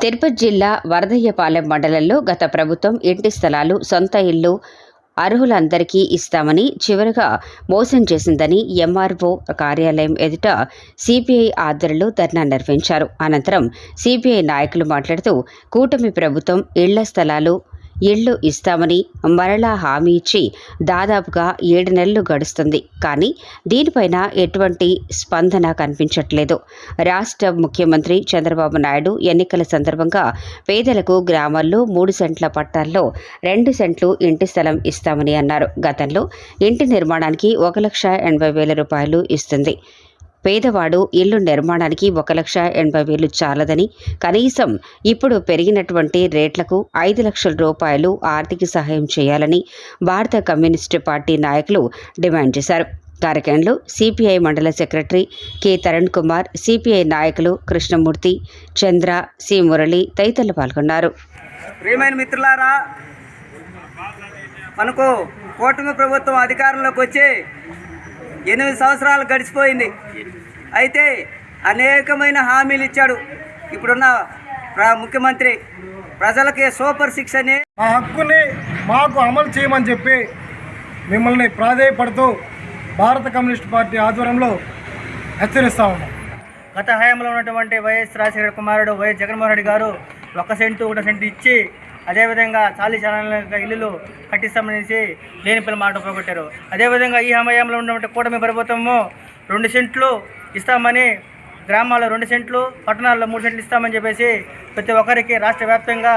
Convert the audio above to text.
తిరుపతి జిల్లా వరదయ్యపాలెం మండలంలో గత ప్రభుత్వం ఇంటి స్థలాలు, సొంత ఇళ్లు అర్హులందరికీ ఇస్తామని చివరగా మోసం చేసిందని ఎంఆర్ఓ కార్యాలయం ఎదుట సిపిఐ ఆధ్వర్యంలో ధర్నా నిర్వహించారు. అనంతరం సిపిఐ నాయకులు మాట్లాడుతూ కూటమి ప్రభుత్వం ఇళ్ల స్థలాలు, ఇళ్లు ఇస్తామని మరలా హామీ ఇచ్చి దాదాపుగా 7 నెలలు గడుస్తుంది. కానీ దీనిపైన ఎటువంటి స్పందన కనిపించట్లేదు. రాష్ట్ర ముఖ్యమంత్రి చంద్రబాబు నాయుడు ఎన్నికల సందర్భంగా పేదలకు గ్రామాల్లో 3 సెంట్ల పట్టాల్లో 2 సెంట్లు ఇంటి స్థలం ఇస్తామని అన్నారు. గతంలో ఇంటి నిర్మాణానికి 1,80,000 రూపాయలు ఇస్తుంది. పేదవాడు ఇల్లు నిర్మాణానికి 1,80,000 చాలదని, కనీసం ఇప్పుడు పెరిగినటువంటి రేట్లకు 5 లక్షల రూపాయలు ఆర్థిక సహాయం చేయాలని భారత కమ్యూనిస్టు పార్టీ నాయకులు డిమాండ్ చేశారు. కార్యక్రమంలో సిపిఐ మండల secretary K Tarun Kumar, CPI నాయకులు కృష్ణమూర్తి, చంద్ర, సి మురళి తదితరులు పాల్గొన్నారు. ప్రియమైన మిత్రులారా, మనకు కూటమి ప్రభుత్వం అధికారంలోకి వచ్చి 8 సంవత్సరాలు గడిచిపోయింది. అయితే అనేకమైన హామీలు ఇచ్చాడు. ఇప్పుడున్న ముఖ్యమంత్రి ప్రజలకి సూపర్ 6 అని ఆ హక్కుని మాకు అమలు చేయమని చెప్పి మిమ్మల్ని ప్రాధేయపడుతూ భారత కమ్యూనిస్ట్ పార్టీ ఆధ్వర్యంలో హెచ్చరిస్తూ ఉన్నాం. గత హయాంలో ఉన్నటువంటి వైఎస్ రాజశేఖర కుమారుడు వైఎస్ జగన్మోహన్ రెడ్డి గారు 1 సెంటు 1 సెంటు ఇచ్చి అదేవిధంగా చాలీ చాలక ఇల్లులు కట్టిస్తామనేసి లేని పిల్ల మాట పోగొట్టారు. అదేవిధంగా ఈ హయాంలో ఉన్నటువంటి కూటమి ప్రభుత్వము 2 సెంట్లు ఇస్తామని, గ్రామాల్లో 2 సెంట్లు, పట్టణాల్లో 3 సెంట్లు ఇస్తామని చెప్పేసి ప్రతి ఒక్కరికి రాష్ట్ర వ్యాప్తంగా